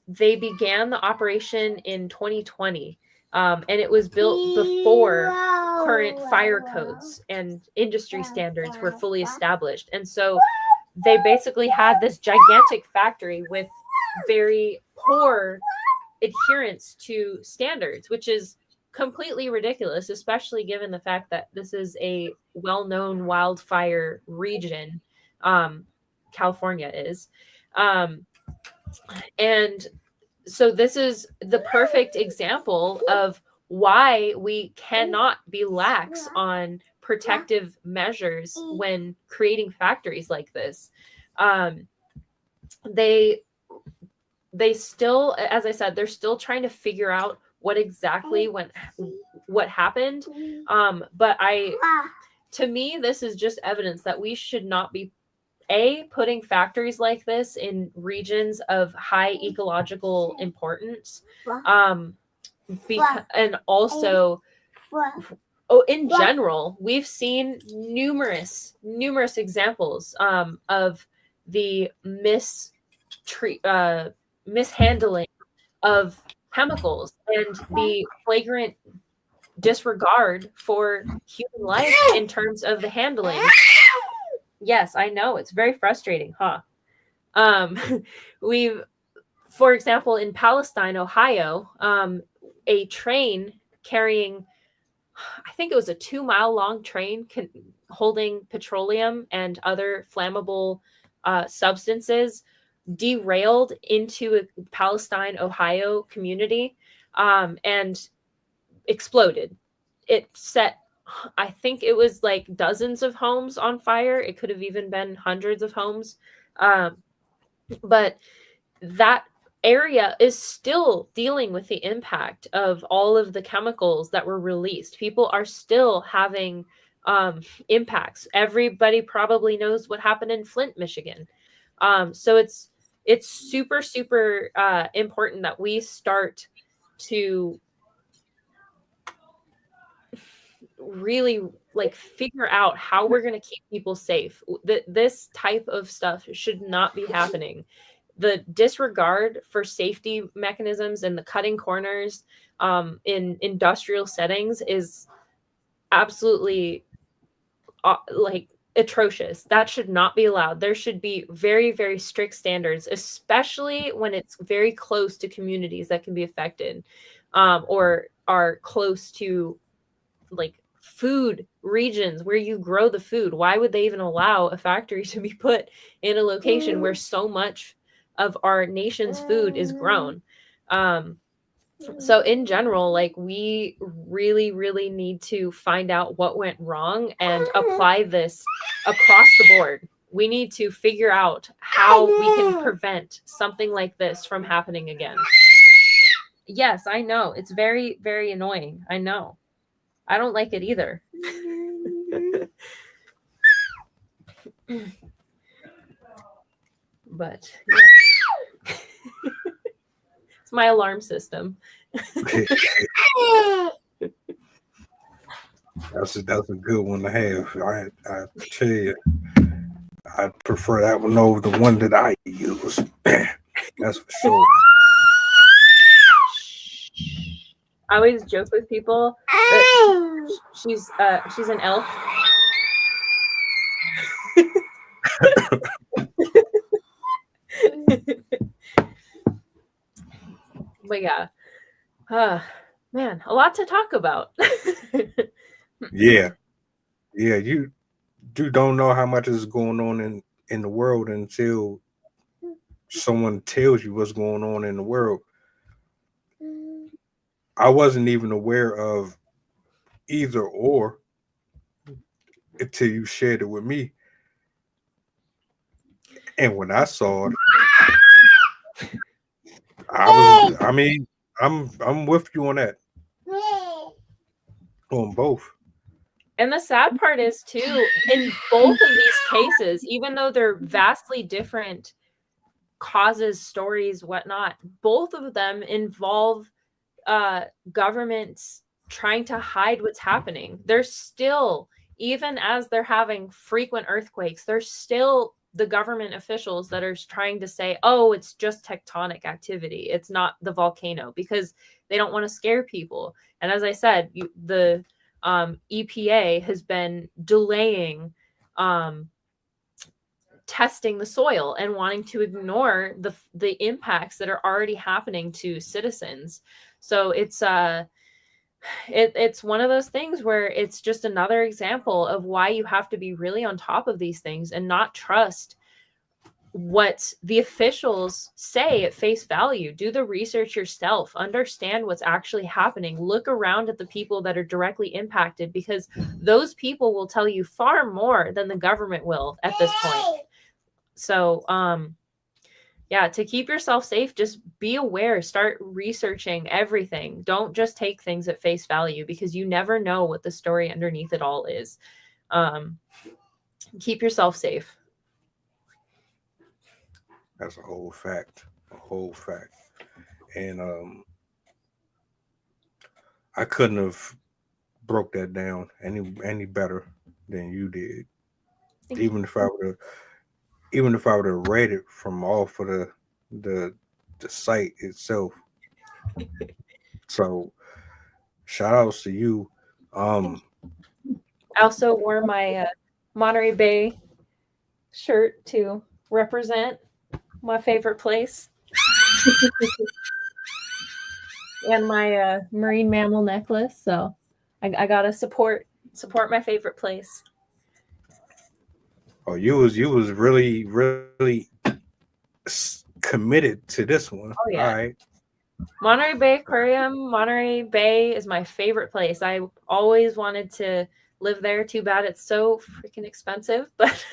They began the operation in 2020, and it was built before current fire codes and industry standards were fully established. And so they basically had this gigantic factory with very poor adherence to standards, which is completely ridiculous, especially given the fact that this is a well-known wildfire region. California is. And so this is the perfect example of why we cannot be lax on protective measures when creating factories like this. They still, as I said, they're still trying to figure out what exactly what happened. But to me, this is just evidence that we should not be putting factories like this in regions of high ecological importance. And also, in general, we've seen numerous examples of the mishandling of chemicals and the flagrant disregard for human life in terms of the handling. Yes, I know, it's very frustrating, huh? We've, for example, in Palestine, Ohio, a train carrying, I think it was a 2-mile long train holding petroleum and other flammable substances, derailed into a Palestine, Ohio community, and exploded. It set, I think it was like dozens of homes on fire. It could have even been hundreds of homes. But that area is still dealing with the impact of all of the chemicals that were released. People are still having impacts. Everybody probably knows what happened in Flint, Michigan. So it's super, super important that we start to really like figure out how we're going to keep people safe. This type of stuff should not be happening. The disregard for safety mechanisms and the cutting corners in industrial settings is absolutely like atrocious. That should not be allowed. There should be very, very strict standards, especially when it's very close to communities that can be affected or are close to like food regions where you grow the food. Why would they even allow a factory to be put in a location where so much of our nation's food is grown? So in general, like, we really, really need to find out what went wrong and apply this across the board. We need to figure out how we can prevent something like this from happening again. Yes, I know. It's very, very annoying. I know. I don't like it either. But yeah. It's my alarm system. That's a good one to have. I tell you, I prefer that one over the one that I use. That's for sure. I always joke with people that she's an elf. But yeah, man, a lot to talk about. Yeah, you don't know how much is going on in the world until someone tells you what's going on in the world. I wasn't even aware of either or until you shared it with me. And when I saw it, I'm with you on that. On both. And the sad part is too, in both of these cases, even though they're vastly different causes, stories, whatnot, both of them involve governments trying to hide what's happening. There's still, even as they're having frequent earthquakes, there's still the government officials that are trying to say, oh, it's just tectonic activity. It's not the volcano, because they don't want to scare people. And as I said, the EPA has been delaying testing the soil and wanting to ignore the impacts that are already happening to citizens. So it's one of those things where it's just another example of why you have to be really on top of these things and not trust what the officials say at face value. Do the research yourself, understand what's actually happening, look around at the people that are directly impacted, because those people will tell you far more than the government will at this point. So yeah, to keep yourself safe, just be aware, start researching everything. Don't just take things at face value, because you never know what the story underneath it all is. Keep yourself safe. That's a whole fact. And I couldn't have broke that down any better than you did. Even if I would have read it from off of the site itself. So shout outs to you. I also wore my Monterey Bay shirt to represent my favorite place. And my marine mammal necklace. So I gotta support my favorite place. Oh, you was really committed to this one. Oh yeah. All right. Monterey Bay Aquarium. Monterey Bay is my favorite place. I always wanted to live there. Too bad it's so freaking expensive, but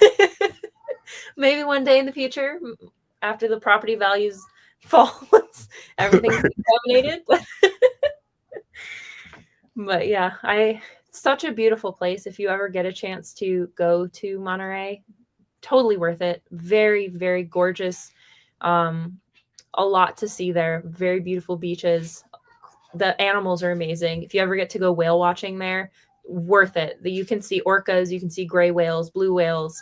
maybe one day in the future, after the property values fall, everything's contaminated. But yeah, such a beautiful place. If you ever get a chance to go to Monterey, totally worth it. Very, very gorgeous. A lot to see there. Very beautiful beaches. The animals are amazing. If you ever get to go whale watching there, worth it. You can see orcas, you can see gray whales, blue whales.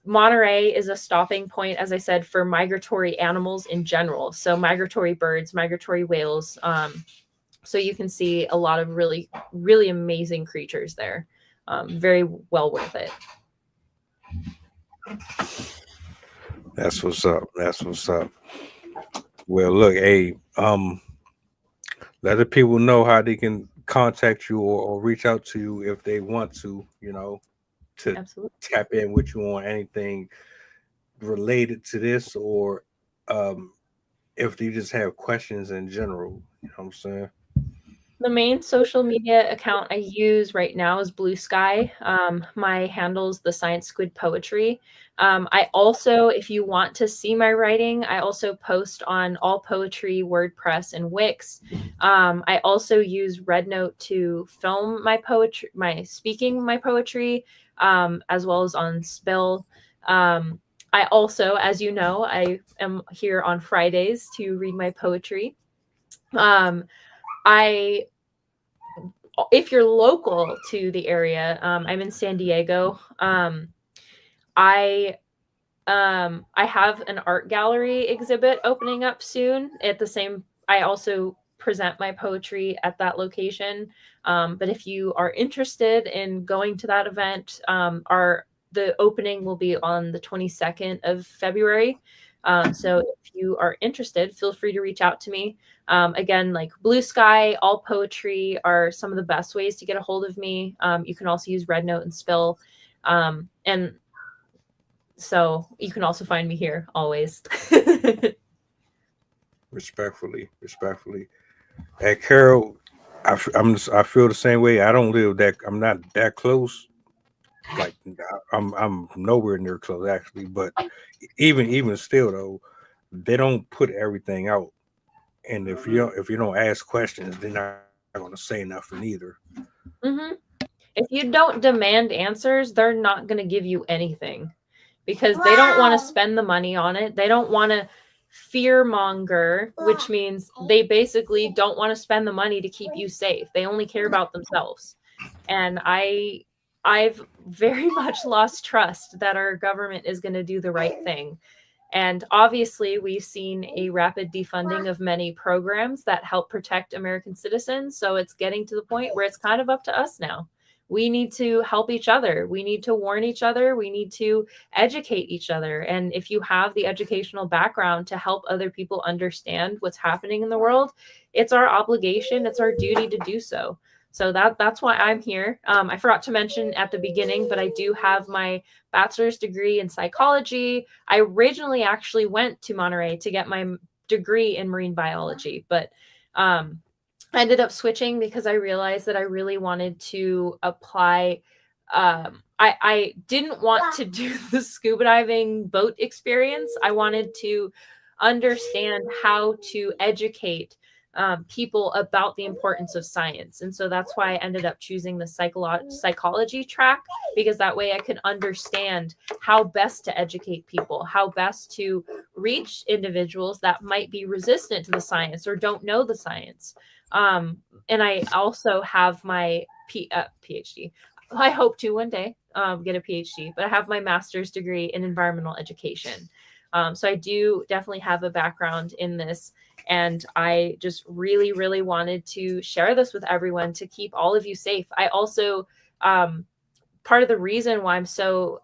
Monterey is a stopping point, as I said, for migratory animals in general. So migratory birds, migratory whales. So you can see a lot of really, really amazing creatures there. Very well worth it. That's what's up. Well, look, hey, let the people know how they can contact you or reach out to you if they want to, to Absolutely. Tap in with you on anything related to this, or if they just have questions in general. You know what I'm saying? The main social media account I use right now is Blue Sky. My handle's The Science Squid Poetry. I also, if you want to see my writing, I also post on All Poetry, WordPress, and Wix. I also use RedNote to film my poetry, my poetry, as well as on Spill. I also, as you know, I am here on Fridays to read my poetry. I if you're local to the area, I'm in San Diego. I have an art gallery exhibit opening up soon. I also present my poetry at that location. But if you are interested in going to that event, the opening will be on the 22nd of February. So if you are interested, feel free to reach out to me. Again, like Blue Sky, All Poetry are some of the best ways to get a hold of me. You can also use Red Note and Spill. And so you can also find me here always. Respectfully. And Carol, I feel the same way. I don't live that. I'm not that close. Like I'm nowhere near close actually. But even still though, they don't put everything out. And if you don't ask questions, they're not going to say nothing either. Mm-hmm. If you don't demand answers, they're not going to give you anything because they don't want to spend the money on it. They don't want to fear monger, which means they basically don't want to spend the money to keep you safe. They only care about themselves. And I've very much lost trust that our government is going to do the right thing. And obviously, we've seen a rapid defunding of many programs that help protect American citizens. So it's getting to the point where it's kind of up to us now. We need to help each other. We need to warn each other. We need to educate each other. And if you have the educational background to help other people understand what's happening in the world, it's our obligation, it's our duty to do so. So that's why I'm here. I forgot to mention at the beginning, but I do have my bachelor's degree in psychology. I originally actually went to Monterey to get my degree in marine biology, but I ended up switching because I realized that I really wanted to apply. I didn't want to do the scuba diving boat experience. I wanted to understand how to educate people about the importance of science. And so that's why I ended up choosing the psychology track, because that way I could understand how best to educate people, how best to reach individuals that might be resistant to the science or don't know the science. And I also have my PhD. I hope to one day get a PhD, but I have my master's degree in environmental education. So I do definitely have a background in this. And I just really, really wanted to share this with everyone to keep all of you safe. I also, part of the reason why I'm so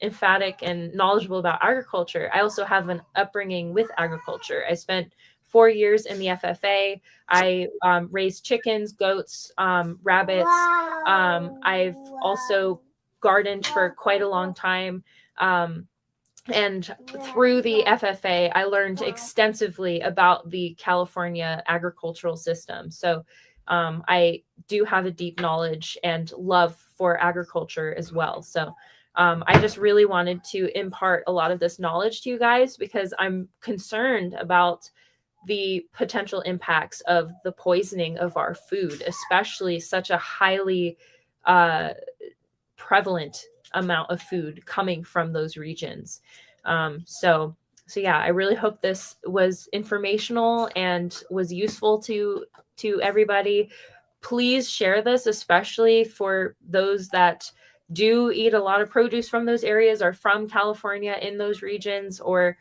emphatic and knowledgeable about agriculture, I also have an upbringing with agriculture. I spent 4 years in the FFA. I raised chickens, goats, rabbits. I've also gardened for quite a long time. And through the FFA, I learned extensively about the California agricultural system. So I do have a deep knowledge and love for agriculture as well. So I just really wanted to impart a lot of this knowledge to you guys because I'm concerned about the potential impacts of the poisoning of our food, especially such a highly prevalent amount of food coming from those regions. So yeah, I really hope this was informational and was useful to everybody. Please share this, especially for those that do eat a lot of produce from those areas or from California in those regions, or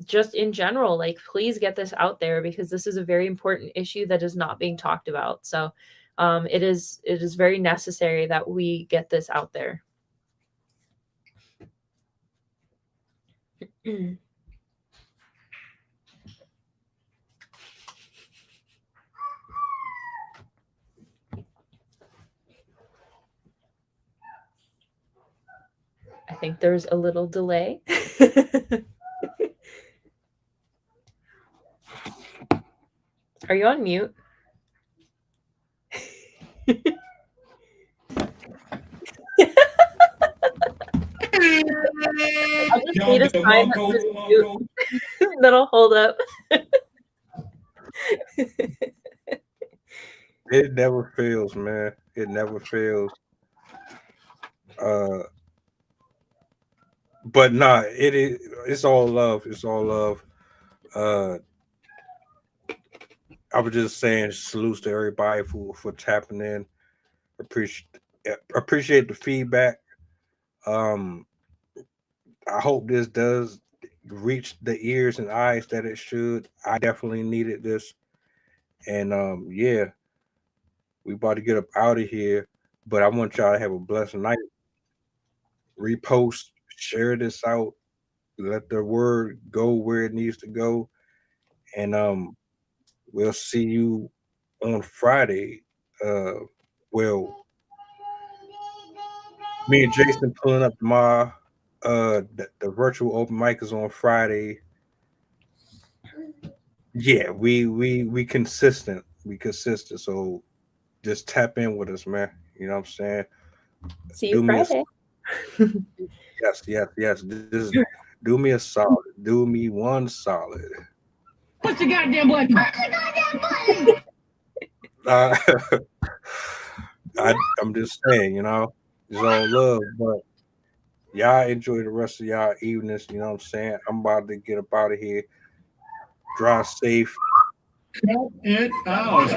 just in general, like, please get this out there because this is a very important issue that is not being talked about. So it is very necessary that we get this out there. I think there's a little delay. Are you on mute? I just need a sign that says mute that'll hold up. It never fails, man. It never fails. But nah, it's all love. It's all love. I was just saying salutes to everybody for tapping in. Appreciate the feedback. I hope this does reach the ears and eyes that it should. I definitely needed this. And yeah, we about to get up out of here. But I want y'all to have a blessed night. Repost, share this out, let the word go where it needs to go. And we'll see you on Friday. Well, me and Jason pulling up tomorrow. The virtual open mic is on Friday. Yeah, we consistent. We consistent. So just tap in with us, man. You know what I'm saying? See you Friday. Yes. This do me a solid. Do me one solid. Push the goddamn button. I'm just saying, you know, it's all love, but y'all enjoy the rest of y'all evenings. You know what I'm saying? I'm about to get up out of here. Drive safe. Cut it out.